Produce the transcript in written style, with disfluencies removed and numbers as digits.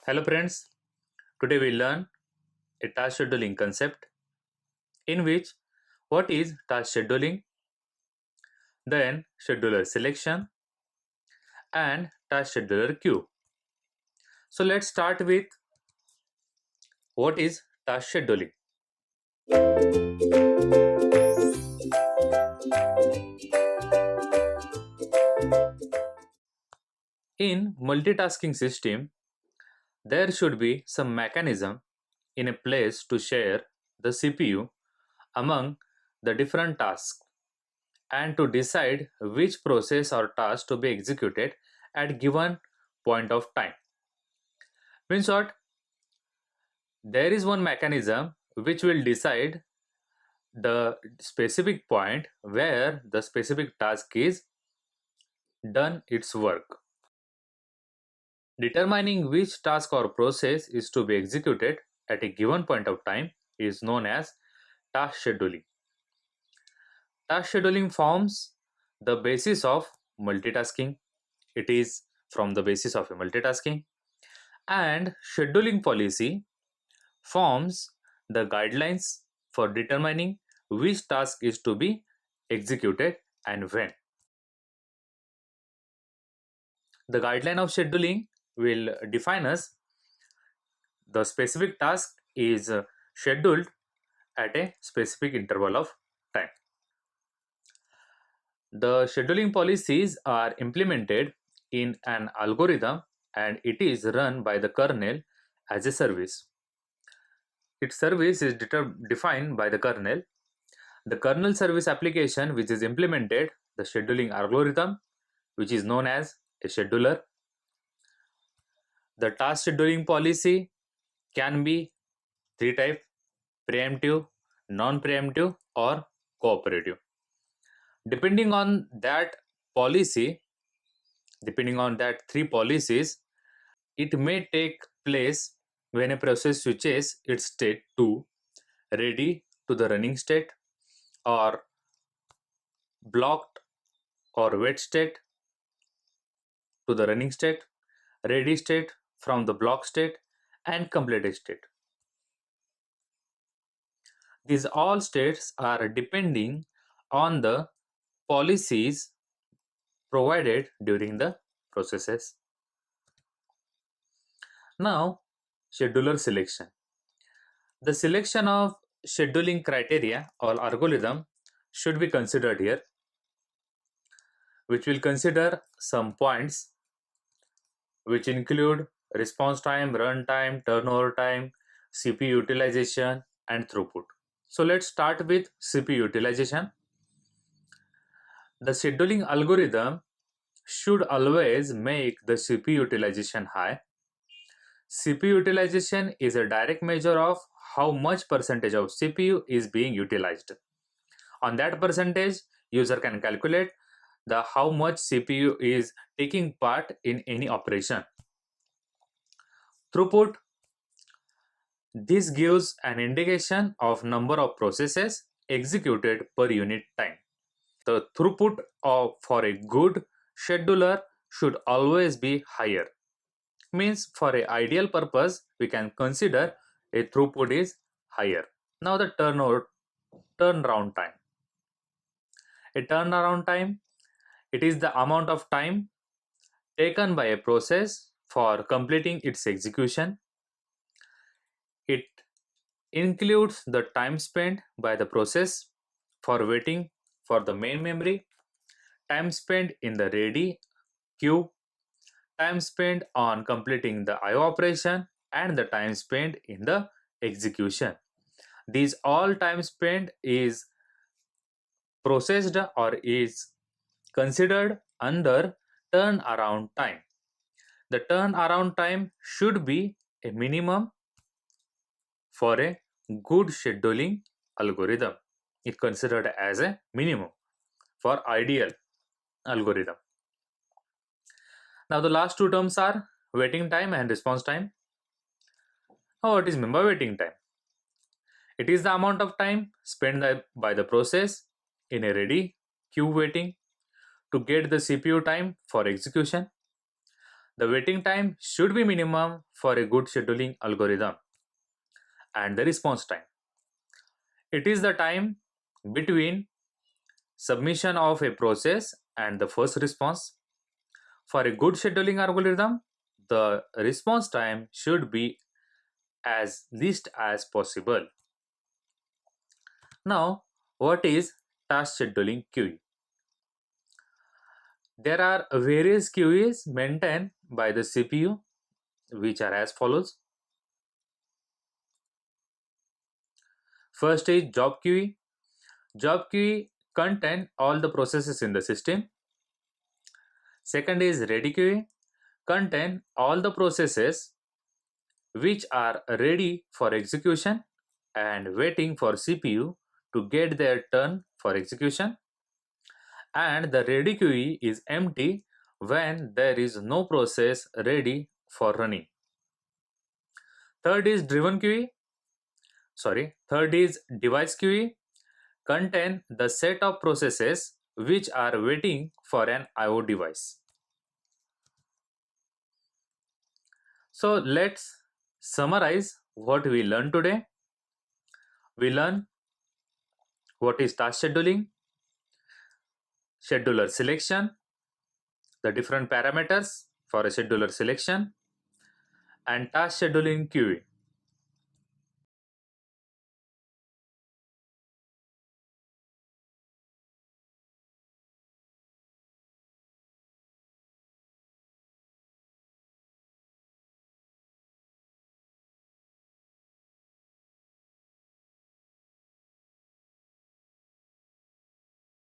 Hello friends, today we learn a task scheduling concept in which what is task scheduling, then scheduler selection and task scheduler queue. So let's start with what is task scheduling. In multitasking system, there should be some mechanism in a place to share the CPU among the different tasks and to decide which process or task to be executed at given point of time. Means what? There is one mechanism which will decide the specific point where the specific task is done its work. Determining which task or process is to be executed at a given point of time is known as task scheduling. Task scheduling forms the basis of multitasking. It is from the basis of a multitasking, and scheduling policy forms the guidelines for determining which task is to be executed and when. The guideline of scheduling will define us the specific task is scheduled at a specific interval of time. The scheduling policies are implemented in an algorithm and it is run by the kernel as a service. Its service is defined by the kernel. The kernel service application which is implemented the scheduling algorithm which is known as a scheduler. The task scheduling policy can be three types: preemptive, non-preemptive or cooperative. Depending on that policy, depending on that three policies, it may take place when a process switches its state to ready to the running state or blocked or wait state to the running state, ready state from the block state and completed state. These all states are depending on the policies provided during the processes. Now, scheduler selection. The selection of scheduling criteria or algorithm should be considered here, which will consider some points which include response time, run time, turnover time, CPU utilization, and throughput. So let's start with CPU utilization. The scheduling algorithm should always make the CPU utilization high. CPU utilization is a direct measure of how much percentage of CPU is being utilized. On that percentage, user can calculate the how much CPU is taking part in any operation. Throughput. This gives an indication of number of processes executed per unit time. The throughput for a good scheduler should always be higher. Means for a ideal purpose, we can consider a throughput is higher. Now the turnaround time. A turnaround time, it is the amount of time taken by a process for completing its execution. It includes the time spent by the process for waiting for the main memory, time spent in the ready queue, time spent on completing the IO operation, and the time spent in the execution. These all time spent is processed or is considered under turnaround time. The turnaround time should be a minimum for a good scheduling algorithm. It considered as a minimum for ideal algorithm. Now the last two terms are waiting time and response time. Now what is member waiting time? It is the amount of time spent by the process in a ready queue waiting to get the CPU time for execution. The waiting time should be minimum for a good scheduling algorithm. And the response time. It is the time between submission of a process and the first response. For a good scheduling algorithm, the response time should be as least as possible. Now, what is task scheduling queue? There are various queues maintained by the CPU, which are as follows. First is job queue. Job queue contain all the processes in the system. Second is ready queue, contain all the processes which are ready for execution and waiting for CPU to get their turn for execution. And the ready queue is empty when there is no process ready for running. Third is third is device queue, contain the set of processes which are waiting for an IO device. So let's summarize what we learned today. We learn what is task scheduling, scheduler selection, the different parameters for a scheduler selection, and task scheduling queue.